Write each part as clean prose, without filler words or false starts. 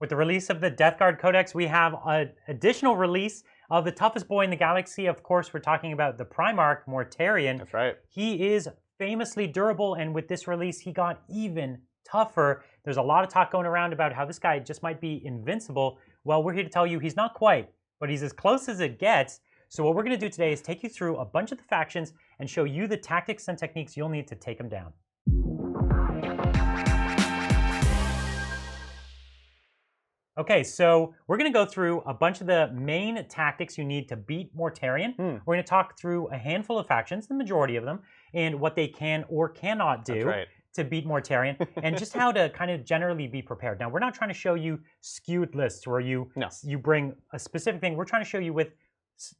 With the release of the Death Guard Codex, we have an additional release of the toughest boy in the galaxy. Of course, we're talking about the Primarch, Mortarion. That's right. He is famously durable, and with this release, he got even tougher. There's a lot of talk going around about how this guy just might be invincible. Well, we're here to tell you he's not quite, but he's as close as it gets. So what we're going to do today is take you through a bunch of the factions and show you the tactics and techniques you'll need to take him down. Okay, so we're going to go through a bunch of the main tactics you need to beat Mortarion. We're going to talk through a handful of factions, the majority of them, and what they can or cannot do to beat Mortarion, and just how to kind of generally be prepared. Now, we're not trying to show you skewed lists where you bring a specific thing. We're trying to show you with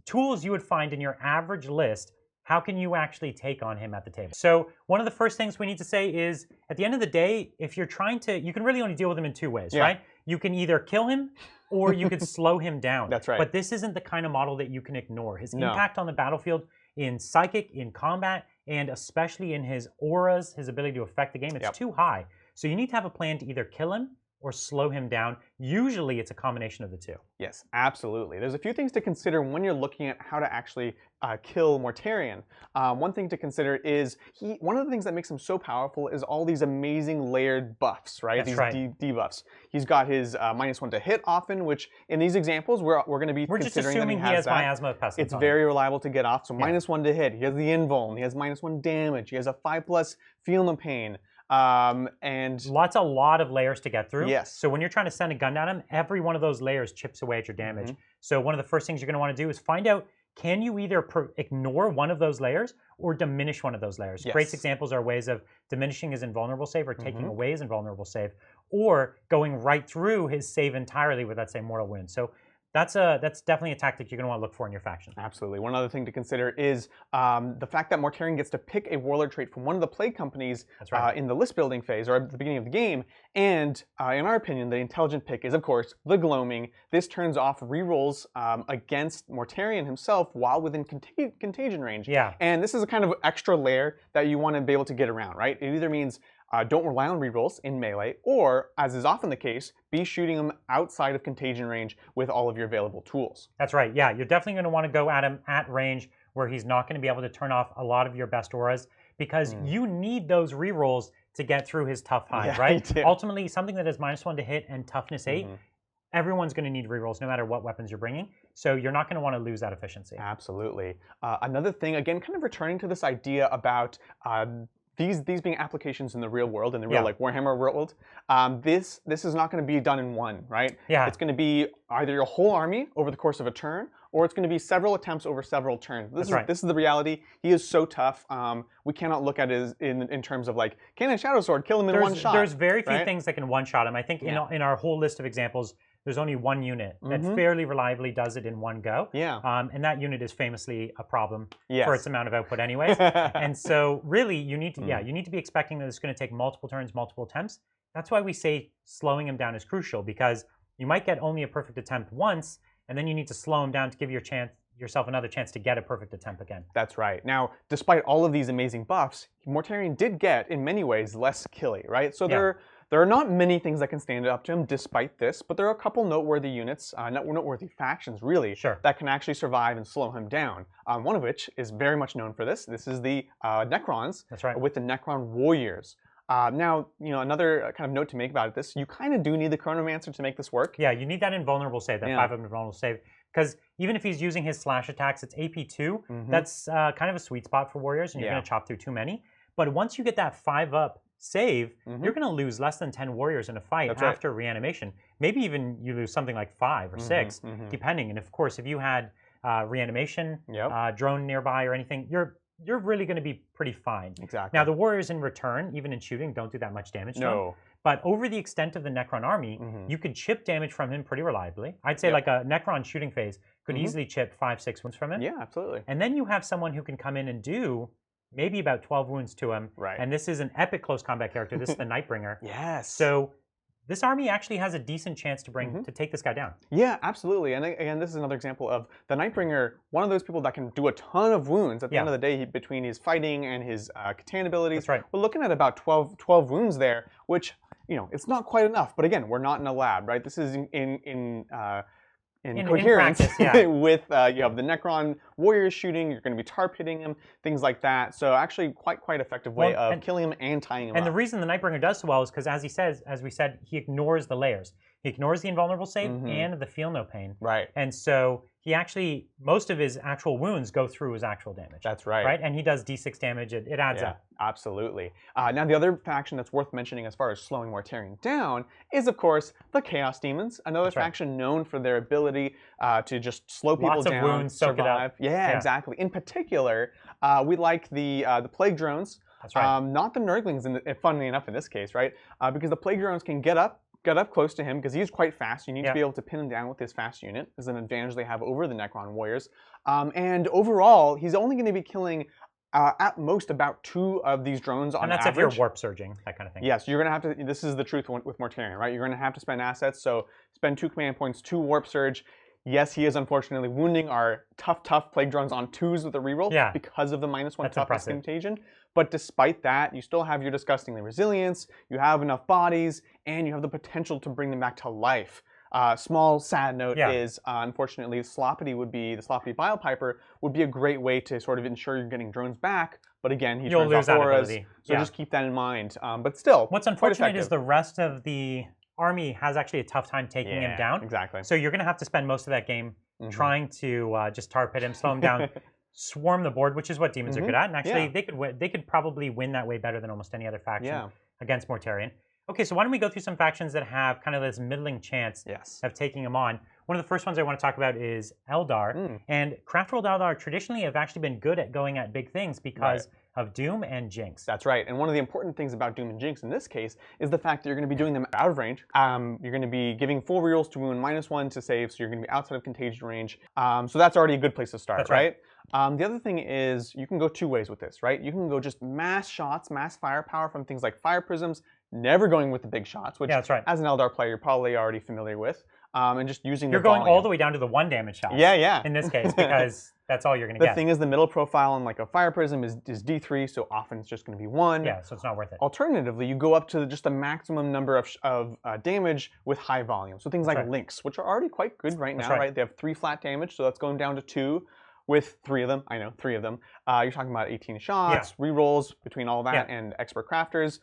tools you would find in your average list, how can you actually take on him at the table? So one of the first things we need to say is, at the end of the day, if you're trying to, you can really only deal with him in two ways, right? You can either kill him or you could slow him down. That's right. But this isn't the kind of model that you can ignore. His impact on the battlefield in psychic, in combat, and especially in his auras, his ability to affect the game, it's too high. So you need to have a plan to either kill him or slow him down. Usually it's a combination of the two. Yes, absolutely. There's a few things to consider when you're looking at how to actually kill Mortarion. One thing to consider is one of the things that makes him so powerful is all these amazing layered buffs, right? These debuffs. He's got his -1 to hit often, which in these exexamples we're going to be considering just assuming that he has miasma of pestilence. It's very reliable to get off. So -1 to hit. He has the invuln. He has -1 damage. He has a 5+ feel no pain. And a lot of layers to get through. Yes. So when you're trying to send a gun at him, every one of those layers chips away at your damage. So one of the first things you're going to want to do is find out, can you either ignore one of those layers or diminish one of those layers? Great examples are ways of diminishing his invulnerable save or taking away his invulnerable save, or going right through his save entirely with that same mortal wound. So that's definitely a tactic you're going to want to look for in your faction. Absolutely. One other thing to consider is the fact that Mortarion gets to pick a Warlord trait from one of the plague companies in the list building phase or at the beginning of the game. And in our opinion, the intelligent pick is, of course, the Gloaming. This turns off rerolls against Mortarion himself while within contagion range. And this is a kind of extra layer that you want to be able to get around, right? It either means don't rely on rerolls in melee, or, as is often the case, be shooting them outside of contagion range with all of your available tools. That's right, yeah. You're definitely going to want to go at him at range where he's not going to be able to turn off a lot of your best auras, because you need those rerolls to get through his tough hide, right? Ultimately, something that is -1 to hit and toughness 8, everyone's going to need rerolls no matter what weapons you're bringing. So you're not going to want to lose that efficiency. Absolutely. Another thing, again, kind of returning to this idea about these being applications in the real world, in the real like Warhammer world, this is not going to be done in one, right? It's going to be either your whole army over the course of a turn, or it's going to be several attempts over several turns. This is the reality. He is so tough. We cannot look at it in terms of like, can a Shadow Sword kill him in one shot? There's very few things that can one-shot him. I think in our whole list of examples, there's only one unit that fairly reliably does it in one go. And that unit is famously a problem for its amount of output anyways. And so really you need to you need to be expecting that it's going to take multiple turns, multiple attempts. That's why we say slowing him down is crucial, because you might get only a perfect attempt once, and then you need to slow him down to give yourself another chance to get a perfect attempt again. That's right. Now, despite all of these amazing buffs, Mortarion did get, in many ways, less killy, right? So there are not many things that can stand up to him despite this, but there are a couple noteworthy units, noteworthy factions, really, that can actually survive and slow him down. One of which is very much known for this. This is the Necrons, with the Necron Warriors. Now, another kind of note to make about this, you kind of do need the Chronomancer to make this work. Yeah, you need that invulnerable save, that 5 invulnerable save, because even if he's using his slash attacks, it's AP2. That's kind of a sweet spot for warriors, and you're going to chop through too many. But once you get that 5-up save, you're going to lose less than 10 warriors in a fight after reanimation. Maybe even you lose something like 5 or 6, depending. And of course, if you had reanimation, drone nearby or anything, you're really going to be pretty fine. Exactly. Now, the warriors in return, even in shooting, don't do that much damage to him. But over the extent of the Necron army, you could chip damage from him pretty reliably. I'd say like a Necron shooting phase could easily chip 5-6 wounds from him. Yeah, absolutely. And then you have someone who can come in and do maybe about 12 wounds to him. And this is an epic close combat character. This is the Nightbringer. So this army actually has a decent chance to take this guy down. Yeah, absolutely. And again, this is another example of the Nightbringer, one of those people that can do a ton of wounds at the end of the day between his fighting and his Catan abilities. We're looking at about 12 wounds there, which you know, it's not quite enough. But again, we're not in a lab, right? This is in In coherence practice, yeah. with you have the Necron warriors shooting. You're going to be tar pitting him, things like that. So actually, quite effective way of killing him and tying him up. And the reason the Nightbringer does so well is because, as we said, he ignores the layers. He ignores the invulnerable save and the feel no pain. Right. And so he actually, most of his actual wounds go through his actual damage. That's right. Right, and he does D6 damage. It adds up. Absolutely. Now, the other faction that's worth mentioning as far as slowing Mortarion down is, of course, the Chaos Demons. Another faction known for their ability to just slow people down, Lots of wounds, soak it up. Yeah, exactly. In particular, we like the Plague Drones. That's right. Not the Nurglings, funnily enough, in this case, right? Because the Plague Drones can get up close to him because he's quite fast. You need to be able to pin him down with his fast unit. This is an advantage they have over the Necron warriors. And overall, he's only going to be killing at most about 2 of these drones on average. And that's if you're warp surging, that kind of thing. Yes, you're going to have to, this is the truth with Mortarion, right? You're going to have to spend assets, so spend 2 command points, 2 warp surge. Yes, he is unfortunately wounding our tough Plague Drones on 2s with a reroll because of the -1 toughness contagion. But despite that, you still have your disgustingly resilience, you have enough bodies, and you have the potential to bring them back to life. Small sad note is, unfortunately, the Sloppity Bile Piper would be a great way to sort of ensure you're getting drones back. But again, he turns off auras, so just keep that in mind. But still, what's unfortunate is the rest of the army has actually a tough time taking him down. Exactly. So you're going to have to spend most of that game trying to just tar pit him, slow him down, swarm the board, which is what demons are good at. And actually, they could probably win that way better than almost any other faction against Mortarion. Okay, so why don't we go through some factions that have kind of this middling chance of taking him on. One of the first ones I want to talk about is Eldar. And Craftworld Eldar traditionally have actually been good at going at big things because of Doom and Jinx. That's right. And one of the important things about Doom and Jinx in this case is the fact that you're going to be doing them out of range. You're going to be giving full rerolls to wound -1 to save, so you're going to be outside of contagion range. So that's already a good place to start, that's right? The other thing is you can go 2 ways with this, right? You can go just mass shots, mass firepower from things like fire prisms, never going with the big shots, which as an Eldar player you're probably already familiar with, and just using You're going all the way down to the 1 damage shots. In this case, because that's all you're going to get. The thing is, the middle profile on like a fire prism is D3, so often it's just going to be 1. Yeah, so it's not worth it. Alternatively, you go up to just the maximum number of damage with high volume. So things like Lynx, which are already quite good right now, right? They have 3 flat damage, so that's going down to 2. With 3 of them, I know, 3 of them. You're talking about 18 shots, rerolls between all that, and expert crafters.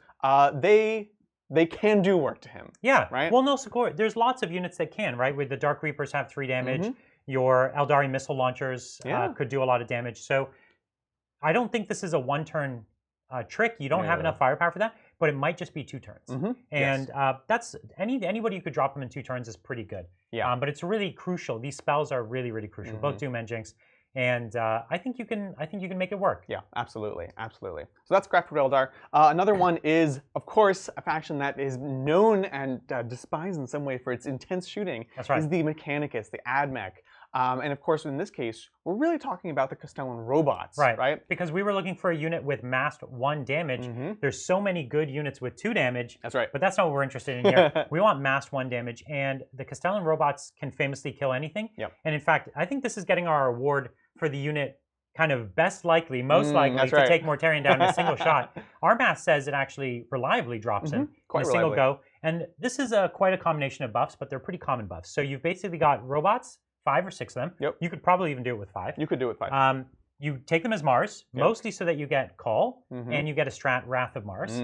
They can do work to him. Right? Well, no, Sakura, there's lots of units that can, right? Where the Dark Reapers have 3 damage. Your Eldari missile launchers could do a lot of damage. So I don't think this is a 1-turn trick. You don't have enough firepower for that, but it might just be 2 turns. And that's anybody who could drop them in 2 turns is pretty good. But it's really crucial. These spells are really, really crucial, both Doom and Jinx. And I think you can make it work. Yeah, absolutely. So that's Craftworld Eldar. Another one is, of course, a faction that is known and despised in some way for its intense shooting. That's right. Is the Mechanicus, the AdMech. And of course, in this case, we're really talking about the Castellan robots, right? Because we were looking for a unit with massed 1 damage. There's so many good units with 2 damage. That's right. But that's not what we're interested in here. We want massed 1 damage, and the Castellan robots can famously kill anything. And in fact, I think this is getting our award for the unit kind of most likely to take Mortarion down in a single shot. Our math says it actually reliably drops him in a single go. And this is quite a combination of buffs, but they're pretty common buffs. So you've basically got robots, 5 or 6 of them. You could probably even do it with 5. You could do it with 5. You take them as Mars, mostly so that you get Call, and you get a strat Wrath of Mars.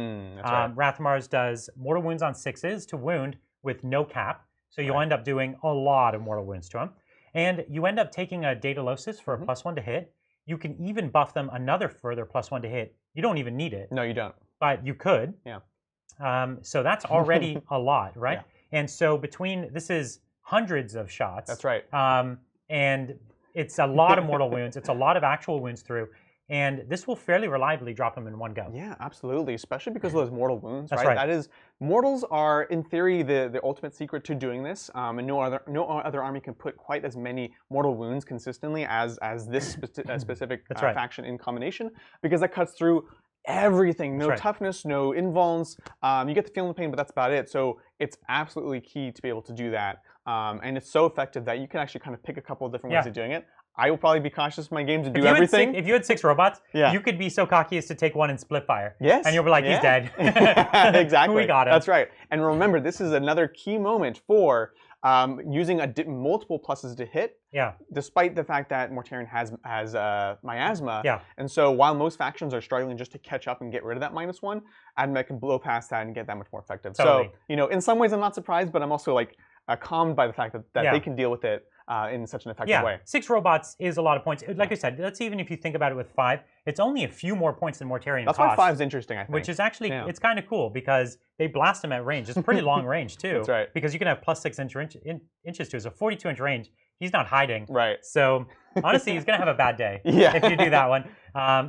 Wrath of Mars does mortal wounds on 6s to wound with no cap. So you'll end up doing a lot of mortal wounds to them. And you end up taking a Daedalosis for a +1 to hit. You can even buff them another further +1 to hit. You don't even need it. No, you don't. But you could. So that's already a lot, right? And so this is hundreds of shots. That's right. And it's a lot of mortal wounds. It's a lot of actual wounds through. And this will fairly reliably drop them in 1 go. Yeah, absolutely. Especially because of those mortal wounds, That's right? That is, mortals are, in theory, the ultimate secret to doing this. And no other army can put quite as many mortal wounds consistently as this specific faction in combination, because that cuts through everything. No toughness, no invulns. You get the feeling of pain, but that's about it. So it's absolutely key to be able to do that. And it's so effective that you can actually kind of pick a couple of different ways of doing it. I will probably be cautious in my games and do everything. If you had 6 robots, you could be so cocky as to take one and split fire. Yes. And you'll be like, he's dead. Exactly. We got him. That's right. And remember, this is another key moment for using multiple pluses to hit. Yeah. Despite the fact that Mortarion has miasma. Yeah. And so while most factions are struggling just to catch up and get rid of that -1, AdMech can blow past that and get that much more effective. Totally. So, in some ways I'm not surprised, but I'm also like calmed by the fact that they can deal with it in such an effective way. 6 robots is a lot of points. Like I said, that's even if you think about it with 5. It's only a few more points than Mortarion costs. That's why 5's interesting, I think. Which is actually, it's kind of cool because they blast him at range. It's pretty long range, too. That's right. Because you can have +6 inches to it. So 42-inch range, he's not hiding. Right. So honestly, he's going to have a bad day if you do that one.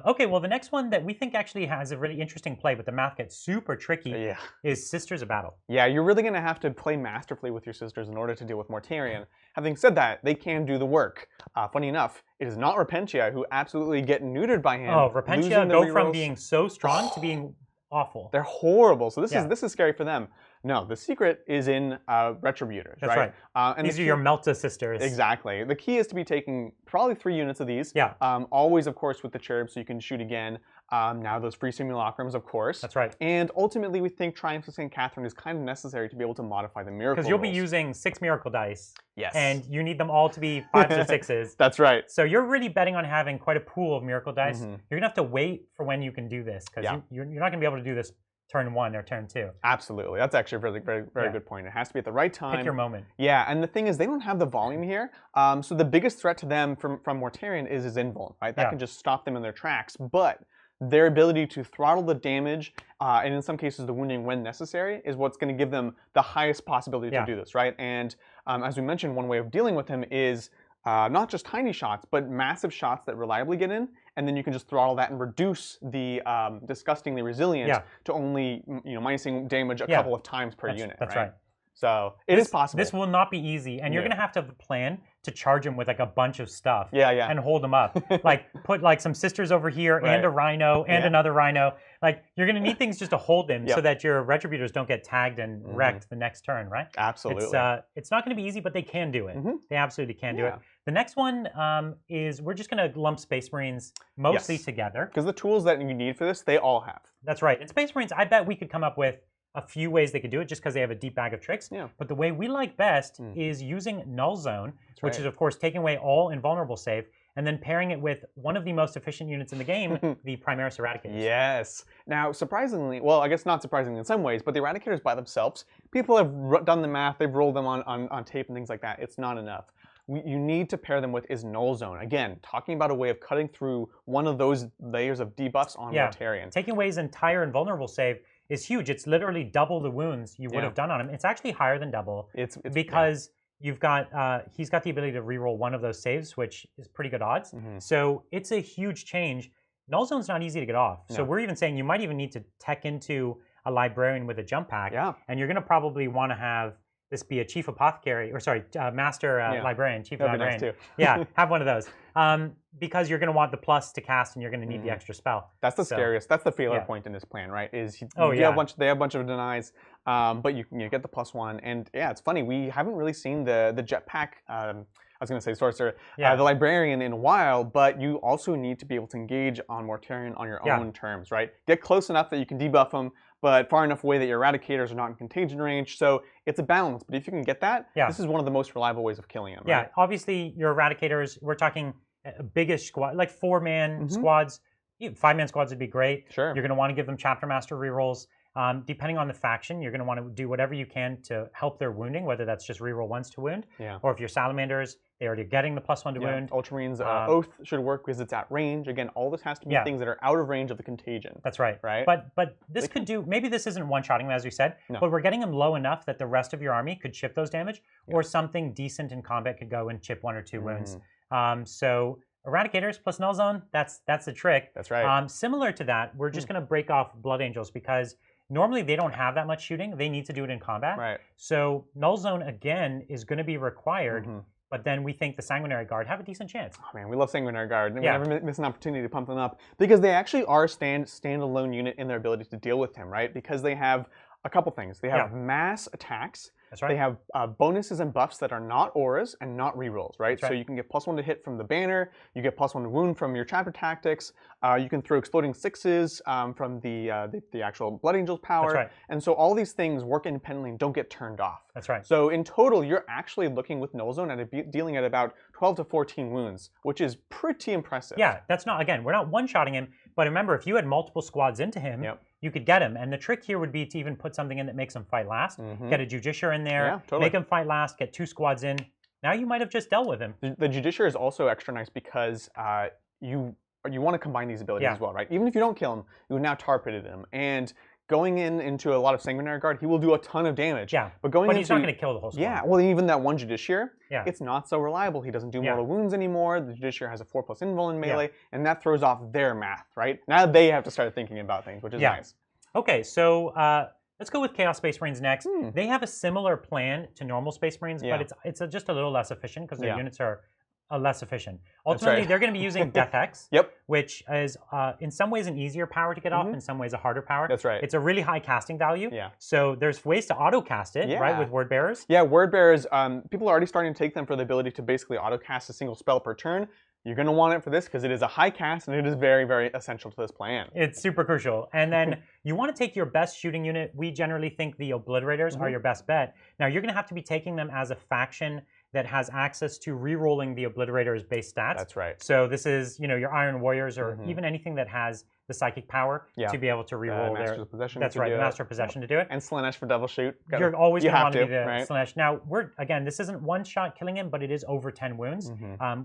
Okay, well, the next one that we think actually has a really interesting play, but the math gets super tricky, is Sisters of Battle. Yeah, you're really going to have to play masterfully with your sisters in order to deal with Mortarion. Having said that, they can do the work. Funny enough, it is not Repentia who absolutely get neutered by him. Oh, Repentia go from being so strong to being awful. They're horrible. So this is scary for them. No, the secret is in Retributors, That's right. And these are your Melta sisters. Exactly. The key is to be taking probably 3 units of these. Yeah. Always, of course, with the cherubs, so you can shoot again. Now those free simulacrums, of course. That's right. And ultimately, we think Triumph of St. Catherine is kind of necessary to be able to modify the miracle Because you'll rules. be using 6 miracle dice. Yes. And you need them all to be 5s or 6s. That's right. So you're really betting on having quite a pool of miracle dice. You're going to have to wait for when you can do this, because you're not going to be able to do this turn 1 or turn 2. Absolutely. That's actually a very good point. It has to be at the right time. Pick your moment. Yeah, and the thing is, they don't have the volume here. So the biggest threat to them from Mortarion is his invuln, right? That can just stop them in their tracks. But their ability to throttle the damage, and in some cases the wounding when necessary, is what's going to give them the highest possibility to do this, right? And as we mentioned, one way of dealing with him is not just tiny shots, but massive shots that reliably get in, and then you can just throttle that and reduce the disgustingly resilient to only minusing damage a couple of times per unit. That's right. So it is possible. This will not be easy, and you're going to have a plan to charge him with like a bunch of stuff. And hold him up. Like put like some sisters over here and a rhino and another rhino. Like you're going to need things just to hold him so that your Retributors don't get tagged and wrecked the next turn, right? Absolutely. It's not going to be easy, but they can do it. They absolutely can do it. The next one is we're just going to lump Space Marines mostly together. Because the tools that you need for this, they all have. That's right. And Space Marines, I bet we could come up with a few ways they could do it just because they have a deep bag of tricks. But the way we like best is using Null Zone, which is, of course, taking away all invulnerable save, and then pairing it with one of the most efficient units in the game, the Primaris Eradicators. Yes. Now, surprisingly, well, I guess not surprisingly in some ways, but the Eradicators by themselves, people have done the math, they've rolled them on tape and things like that. It's not enough. You need to pair them with is Null Zone. Again, talking about a way of cutting through one of those layers of debuffs on Mortarion. Taking away his entire invulnerable save is huge. It's literally double the wounds you would have done on him. It's actually higher than double. It's because you've got he's got the ability to reroll one of those saves, which is pretty good odds. So it's a huge change. Null Zone's not easy to get off. So we're even saying you might even need to tech into a Librarian with a jump pack. And you're going to probably want to have this be a Chief Apothecary, or sorry, Master Librarian, Chief Librarian. That'd be nice too. Have one of those. Because you're going to want the plus to cast, and you're going to need the extra spell. That's the scariest. That's the failure point in this plan, right? Is they have a bunch of denies, but you get the +1, and it's funny, we haven't really seen the jetpack. I was going to say sorcerer, the Librarian in a while, but you also need to be able to engage on Mortarion on your own terms, right? Get close enough that you can debuff them, but far enough away that your Eradicators are not in contagion range. So it's a balance, but if you can get that, this is one of the most reliable ways of killing them. Right? Obviously your Eradicators, we're talking a biggish squad, like 4-man squads. 5-man squads would be great. Sure. You're going to want to give them Chapter Master rerolls. Depending on the faction, you're going to want to do whatever you can to help their wounding, whether that's just reroll 1s to wound, or if you're Salamanders, they're already getting the +1 to wound. Ultramarines Oath should work because it's at range. Again, all this has to be things that are out of range of the contagion. That's right. Right. But this could do, maybe this isn't one-shotting, as we said, but we're getting them low enough that the rest of your army could chip those damage, or something decent in combat could go and chip 1 or 2 wounds. So Eradicators plus Null Zone, that's the trick. That's right. Similar to that, we're just going to break off Blood Angels because normally they don't have that much shooting. They need to do it in combat. Right. So Null Zone, again, is going to be required, but then we think the Sanguinary Guard have a decent chance. Oh man, we love Sanguinary Guard. We never miss an opportunity to pump them up because they actually are a standalone unit in their ability to deal with him, right? Because they have a couple things. They have mass attacks, That's right. They have bonuses and buffs that are not auras and not rerolls, right? That's right. So you can get +1 to hit from the banner, you get +1 to wound from your chapter tactics, you can throw exploding sixes from the actual Blood Angel's power. That's right. And so all these things work independently and don't get turned off. That's right. So in total, you're actually looking with Null Zone at dealing at about 12 to 14 wounds, which is pretty impressive. Yeah, that's not, again, we're not one-shotting him, but remember, if you had multiple squads into him, you could get him. And the trick here would be to even put something in that makes him fight last. Get a Judiciary in there, make him fight last, get 2 squads in. Now you might have just dealt with him. The Judiciary is also extra nice because you want to combine these abilities as well, right? Even if you don't kill him, you have now tar pitted him. And going into a lot of Sanguinary Guard, he will do a ton of damage. Yeah, but he's not going to kill the whole squad. Yeah, well, even that one Judiciary, it's not so reliable. He doesn't do mortal wounds anymore. The Judiciary has a 4+ invul in melee, and that throws off their math, right? Now they have to start thinking about things, which is nice. Okay, so let's go with Chaos Space Marines next. They have a similar plan to normal Space Marines, but it's just a little less efficient because their units are less efficient. Ultimately, they're going to be using Death Hex, which is in some ways an easier power to get off, in some ways a harder power. That's right. It's a really high casting value. So there's ways to auto-cast it, right, with Word Bearers. Yeah, Word Bearers, people are already starting to take them for the ability to basically auto-cast a single spell per turn. You're going to want it for this because it is a high cast and it is very, very essential to this plan. It's super crucial. And then you want to take your best shooting unit. We generally think the Obliterators are your best bet. Now, you're going to have to be taking them as a faction that has access to re-rolling the Obliterator's base stats. That's right. So this is, your Iron Warriors or even anything that has the psychic power to be able to re-roll their... Master of Possession. That's right, the Master of Possession to do it. And Slaanesh for Devil Shoot. You're always going to want to be the Slaanesh. Now, again, this isn't one shot killing him, but it is over 10 wounds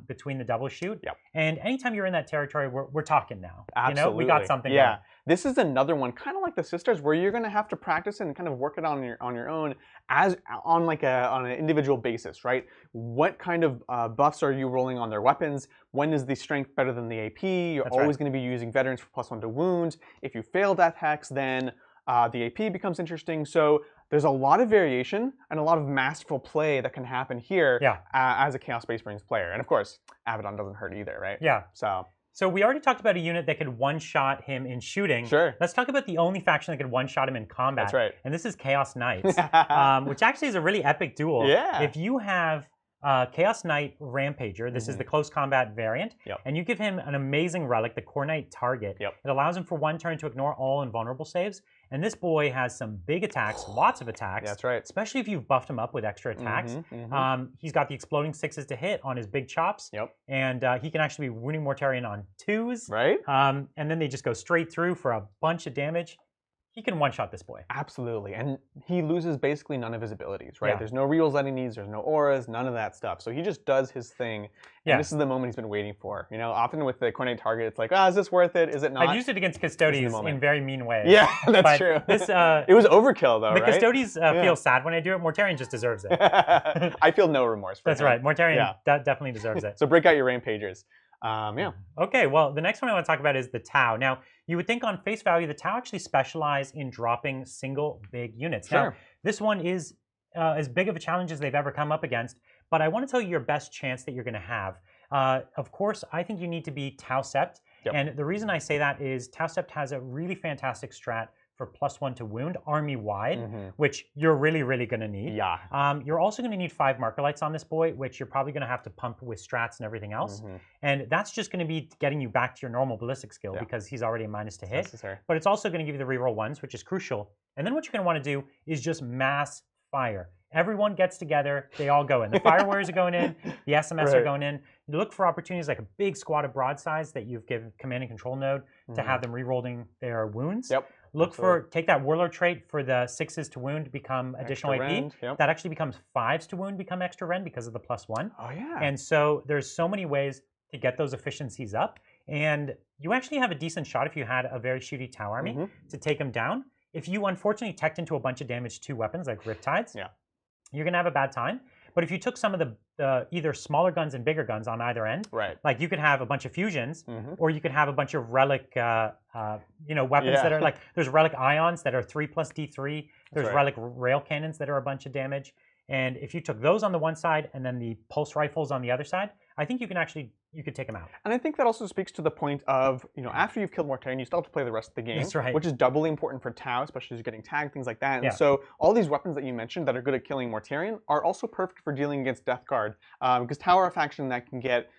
between the Devil Shoot. And anytime you're in that territory, we're talking now. Absolutely. We got something going. This is another one, kind of like the Sisters, where you're going to have to practice and kind of work it on your own, as on an individual basis, right? What kind of buffs are you rolling on their weapons? When is the strength better than the AP? You're always going to be using veterans for +1 to wound. If you fail Death Hex, then the AP becomes interesting. So there's a lot of variation and a lot of masterful play that can happen here as a Chaos Space Marines player. And of course, Abaddon doesn't hurt either, right? Yeah. So we already talked about a unit that could one-shot him in shooting. Sure. Let's talk about the only faction that could one-shot him in combat. That's right. And this is Chaos Knights, which actually is a really epic duel. Yeah. If you have Chaos Knight Rampager, this is the close combat variant, and you give him an amazing relic, the Core Knight Target. It allows him for 1 turn to ignore all invulnerable saves. And this boy has some big attacks, lots of attacks. That's right. Especially if you've buffed him up with extra attacks. He's got the exploding 6s to hit on his big chops. And he can actually be wounding Mortarion on 2s. Right. And then they just go straight through for a bunch of damage. He can one-shot this boy. Absolutely. And he loses basically none of his abilities, right? There's no rerolls that he needs. There's no auras, none of that stuff. So he just does his thing. And this is the moment he's been waiting for. Often with the Core Knight Target, it's like, is this worth it? Is it not? I've used it against Custodes in very mean ways. Yeah, that's true. This, it was overkill, though, the right? Custodes feel sad when I do it. Mortarion just deserves it. I feel no remorse for That's him. right. Mortarion definitely deserves it. So break out your Rampagers. Okay, well, the next one I want to talk about is the Tau. Now, you would think on face value, the Tau actually specialize in dropping single big units. Now, this one is as big of a challenge as they've ever come up against, but I want to tell you your best chance that you're going to have. Of course, I think you need to be Tau Sept, and the reason I say that is Tau Sept has a really fantastic strat for +1 to wound army-wide, which you're really, really going to need. You're also going to need 5 marker lights on this boy, which you're probably going to have to pump with strats and everything else. And that's just going to be getting you back to your normal ballistic skill because he's already a -to hit. But it's also going to give you the reroll 1s, which is crucial. And then what you're going to want to do is just mass fire. Everyone gets together, they all go in. The Fire Warriors are going in, the SMS are going in. You look for opportunities like a big squad of broadsides that you've given command and control node to have them rerolling their wounds. Look take that Warlord trait for the 6s to wound to become additional AP. That actually becomes 5s to wound, become extra rend because of the +1. Oh, yeah. And so there's so many ways to get those efficiencies up. And you actually have a decent shot if you had a very shooty Tau army to take them down. If you unfortunately teched into a bunch of damage to weapons like Riptides, you're going to have a bad time. But if you took some of the either smaller guns and bigger guns on either end, like you could have a bunch of fusions, or you could have a bunch of relic, weapons that are like, there's relic ions that are 3+D3. There's relic rail cannons that are a bunch of damage. And if you took those on the one side and then the pulse rifles on the other side, I think you could take him out. And I think that also speaks to the point of, after you've killed Mortarion, you still have to play the rest of the game. That's right. Which is doubly important for Tau, especially as you're getting tagged, things like that. And Yeah. so all these weapons that you mentioned that are good at killing Mortarion are also perfect for dealing against Death Guard. Because Tau are a faction that can get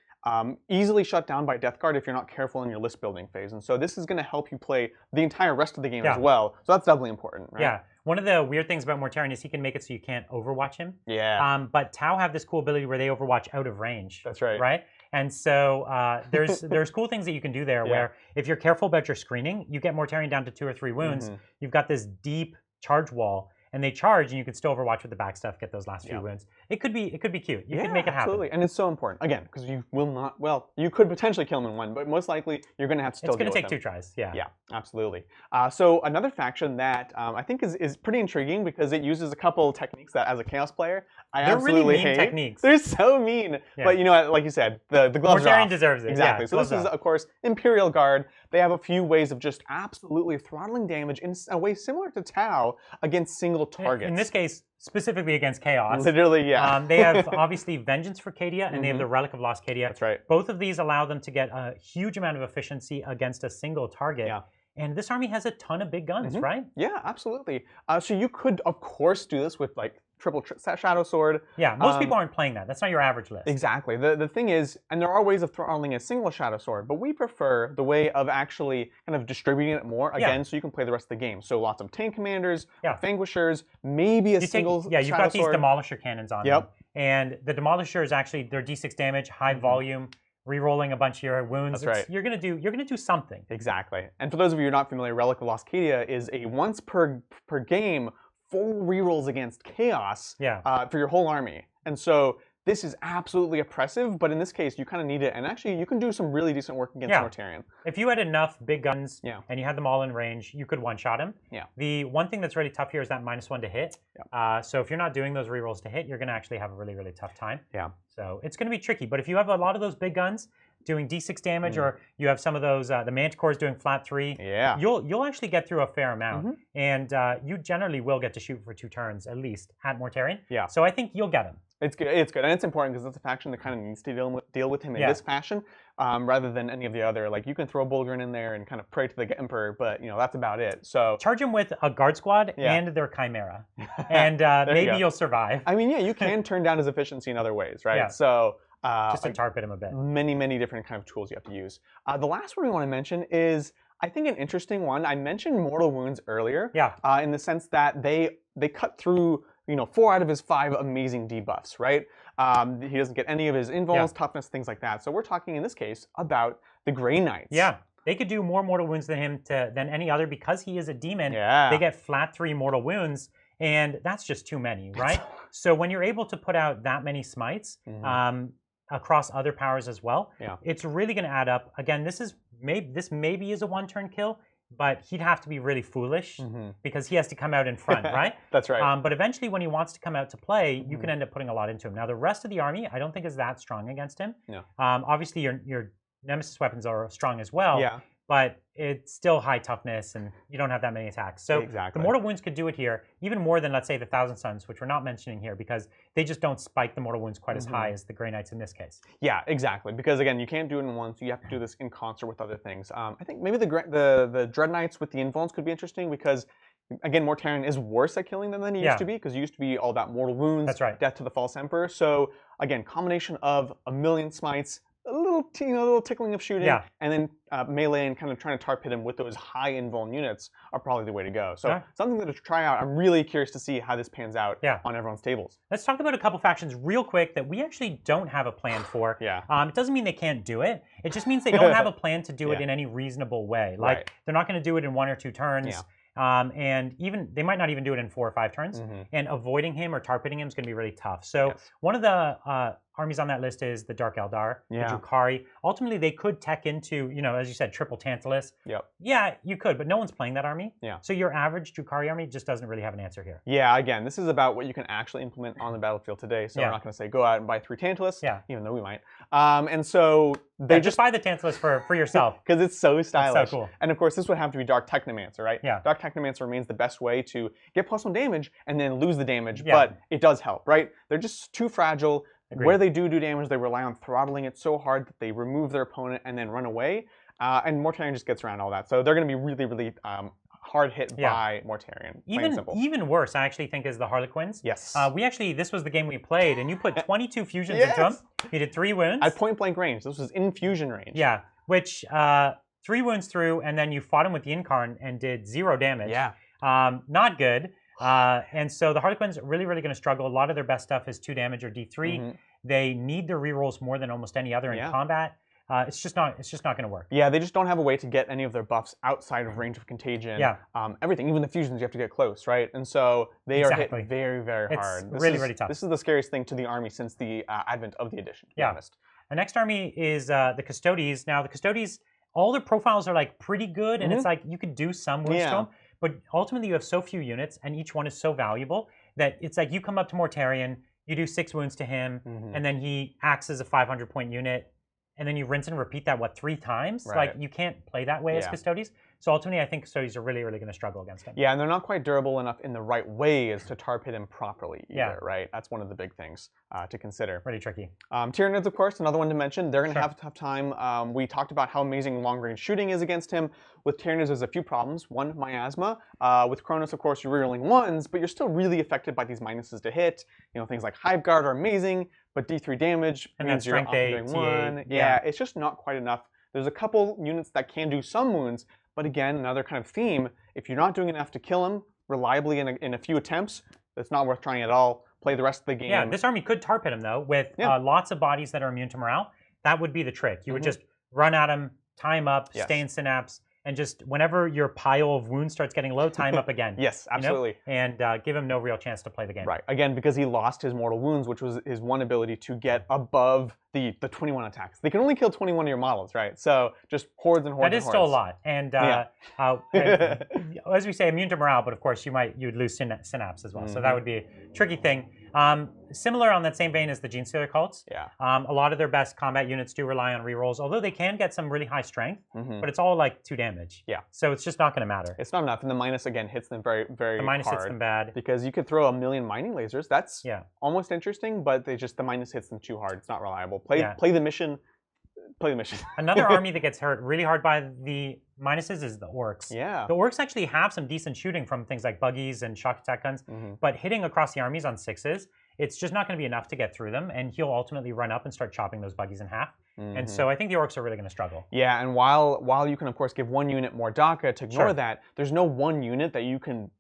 easily shut down by Death Guard if you're not careful in your list building phase. And so this is going to help you play the entire rest of the game as well. So that's doubly important, right? Yeah. One of the weird things about Mortarion is he can make it so you can't overwatch him. Yeah. But Tau have this cool ability where they overwatch out of range. That's right. Right? And so there's cool things that you can do there where if you're careful about your screening, you get Mortarion down to 2 or 3 wounds. You've got this deep charge wall. And they charge, and you can still overwatch with the back stuff, get those last few wounds. It could be cute. You could make it happen. Absolutely, and it's so important again because you will not. Well, you could potentially kill him in one, but most likely you're going to have to still. It's going to deal take with 2 tries. Yeah. Yeah, absolutely. So another faction that I think is pretty intriguing because it uses a couple techniques that, as a Chaos player, They're absolutely really mean hate. techniques. They're so mean. Yeah. But like you said, the gloves are Mortarion off. deserves it. Exactly. Yeah, So this is, of course, Imperial Guard. They have a few ways of just absolutely throttling damage in a way similar to Tau against single targets. In this case, specifically against Chaos. Literally, yeah. They have obviously Vengeance for Cadia, and they have the Relic of Lost Cadia. That's right. Both of these allow them to get a huge amount of efficiency against a single target. Yeah. And this army has a ton of big guns, right? Yeah, absolutely. So you could, of course, do this with like triple Shadow Sword. Yeah, most people aren't playing that. That's not your average list. Exactly. The thing is, and there are ways of throttling a single Shadow Sword, but we prefer the way of actually kind of distributing it more, again, so you can play the rest of the game. So lots of tank commanders, vanquishers, maybe a single Shadow Sword. You've got these Demolisher cannons on them. And the Demolisher is actually, their D6 damage, high volume, re-rolling a bunch of your wounds. That's right. You're gonna do something. Exactly. And for those of you who are not familiar, Relic of Lost Cadia is a once per game full rerolls against Chaos for your whole army. And so this is absolutely oppressive, but in this case, you kind of need it. And actually, you can do some really decent work against Mortarion. If you had enough big guns and you had them all in range, you could one-shot him. Yeah. The one thing that's really tough here is that -1 to hit. So if you're not doing those rerolls to hit, you're going to actually have a really, really tough time. Yeah. So it's going to be tricky. But if you have a lot of those big guns doing D6 damage, or you have some of those, the Manticores doing flat 3, you'll actually get through a fair amount. And you generally will get to shoot for 2 turns, at least, at Mortarion. Yeah. So I think you'll get him. It's good. It's good, and it's important because it's a faction that kind of needs to deal with him in this fashion, rather than any of the other. Like you can throw Bulgrin in there and kind of pray to the Emperor, but that's about it. So charge him with a Guard Squad and their Chimera, and maybe you'll survive. I mean, yeah, you can turn down his efficiency in other ways, right? Yeah. So just to tar pit him a bit. Many different kind of tools you have to use. The last one we want to mention is, I think, an interesting one. I mentioned Mortal Wounds earlier. Yeah. In the sense that they cut through 4 out of his 5 amazing debuffs, right? He doesn't get any of his invulns, toughness, things like that. So we're talking in this case about the Grey Knights. Yeah. They could do more mortal wounds than him than any other because he is a demon. Yeah. They get flat 3 mortal wounds, and that's just too many, right? So when you're able to put out that many smites across other powers as well, it's really going to add up. Again, this maybe is a 1-turn kill, but he'd have to be really foolish because he has to come out in front, right? That's right. But eventually, when he wants to come out to play, you can end up putting a lot into him. Now, the rest of the army, I don't think is that strong against him. No. Obviously, your Nemesis weapons are strong as well. Yeah. But it's still high toughness, and you don't have that many attacks. So the Mortal Wounds could do it here, even more than, let's say, the Thousand Suns, which we're not mentioning here because they just don't spike the Mortal Wounds quite as high as the Grey Knights in this case. Yeah, exactly. Because, again, you can't do it in one, so you have to do this in concert with other things. I think maybe the Dread Knights with the Invulns could be interesting because, again, Mortarion is worse at killing them than he used to be because he used to be all about mortal wounds, death to the false emperor. So, again, combination of a million smites, a little tickling of shooting, and then melee and kind of trying to tar pit him with those high invuln units are probably the way to go. So something to try out. I'm really curious to see how this pans out on everyone's tables. Let's talk about a couple factions real quick that we actually don't have a plan for. It doesn't mean they can't do it. It just means they don't have a plan to do it in any reasonable way. Like they're not going to do it in 1 or 2 turns. And even they might not even do it in 4 or 5 turns. And avoiding him or tar pitting him is going to be really tough. So one of the armies on that list is the Dark Eldar, the Drukhari. Ultimately, they could tech into, as you said, triple Tantalus. Yeah, you could, but no one's playing that army. So your average Drukhari army just doesn't really have an answer here. Yeah, again, this is about what you can actually implement on the battlefield today. So we're not going to say go out and buy 3 Tantalus, even though we might. And so they just buy the Tantalus for yourself. Because it's so stylish. It's so cool. And of course, this would have to be Dark Technomancer, right? Dark Technomancer remains the best way to get +1 damage and then lose the damage, but it does help, right? They're just too fragile. Agreed. Where they do damage, they rely on throttling it so hard that they remove their opponent and then run away. And Mortarion just gets around all that. So they're going to be really, really hard hit by Mortarion. Even worse, I actually think, is the Harlequins. Yes. This was the game we played, and you put 22 fusions into them. You did 3 wounds. At point blank range. This was in fusion range. Yeah, which 3 wounds through, and then you fought him with the Incarn and did 0 damage. Yeah. Not good. And so the Harlequins are really, really going to struggle. A lot of their best stuff is 2 damage or D3. They need their rerolls more than almost any other in combat. It's just not going to work. Yeah, they just don't have a way to get any of their buffs outside of range of contagion. Yeah. Everything, even the fusions, you have to get close, right? And so they are hit very, very hard. It's really tough. This is the scariest thing to the army since the advent of the edition, to be honest. The next army is the Custodes. Now, the Custodes, all their profiles are like pretty good, and it's like you could do some wounds to them, but ultimately you have so few units, and each one is so valuable that it's like you come up to Mortarion, you do 6 wounds to him, and then he acts as a 500-point unit, and then you rinse and repeat that, 3 times? Right. Like, you can't play that way as Custodes. So ultimately, I think Custodes are really, really going to struggle against him. Yeah, and they're not quite durable enough in the right ways to tar pit him properly either, right? That's one of the big things to consider. Pretty tricky. Tyranids, of course, another one to mention. They're going to have a tough time. We talked about how amazing long-range shooting is against him. With Tyranids, there's a few problems. One, miasma. With Kronos, of course, you're rerolling 1s, but you're still really affected by these minuses to hit. You know, things like Hive Guard are amazing, but D3 damage means you're often doing 1. Yeah, it's just not quite enough. There's a couple units that can do some wounds, but again, another kind of theme, if you're not doing enough to kill him reliably in a few attempts, it's not worth trying at all. Play the rest of the game. Yeah, this army could tar pit him, though, with lots of bodies that are immune to morale. That would be the trick. You would just run at him, tie him up, stay in synapse, and just whenever your pile of wounds starts getting low, tie him up again. Yes, absolutely. You know? And give him no real chance to play the game. Right. Again, because he lost his mortal wounds, which was his one ability to get above the 21 attacks. They can only kill 21 of your models, right? So just hordes and hordes. That is still a lot. And as we say, immune to morale, but of course you'd lose synapse as well. So that would be a tricky thing. Similar on that same vein as the Gene Stealer cults. Yeah. A lot of their best combat units do rely on rerolls, although they can get some really high strength, but it's all like 2 damage. Yeah. So it's just not going to matter. It's not enough, and the minus again hits them very, very hard. The minus hits them bad. Because you could throw 1,000,000 mining lasers. That's almost interesting, but the minus hits them too hard. It's not reliable. Play the mission. Play the mission. Another army that gets hurt really hard by the minuses is the Orcs. Yeah. The Orcs actually have some decent shooting from things like buggies and shock attack guns, but hitting across the armies on 6s, it's just not going to be enough to get through them, and he'll ultimately run up and start chopping those buggies in half. And so I think the Orcs are really going to struggle. Yeah, and while you can, of course, give 1 unit more DACA to ignore that, there's no 1 unit that you can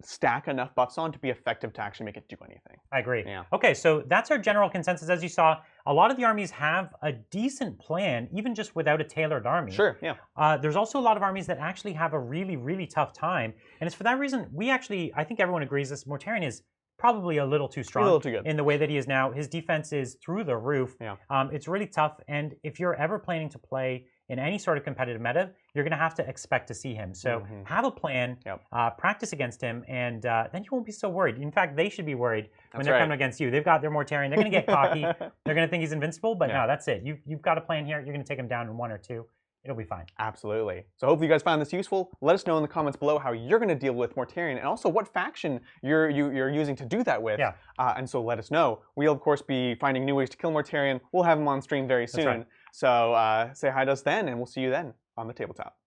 stack enough buffs on to be effective to actually make it do anything. I agree. Yeah. Okay, so that's our general consensus. As you saw, a lot of the armies have a decent plan, even just without a tailored army. Sure, yeah. There's also a lot of armies that actually have a really, really tough time. And it's for that reason, I think everyone agrees this, Mortarion is probably a little too strong. A little too good. In the way that he is now. His defense is through the roof. Yeah. It's really tough, and if you're ever planning to play in any sort of competitive meta, you're going to have to expect to see him. So have a plan, practice against him, and then you won't be so worried. In fact, they should be worried when they're coming against you. They've got their Mortarion. They're going to get cocky. They're going to think he's invincible, but no, that's it. You've got a plan here. You're going to take him down in 1 or 2. It'll be fine. Absolutely. So hopefully you guys found this useful. Let us know in the comments below how you're going to deal with Mortarion, and also what faction you're using to do that with. Yeah. And so let us know. We'll, of course, be finding new ways to kill Mortarion. We'll have him on stream very soon. That's right. So say hi to us then, and we'll see you then on the tabletop.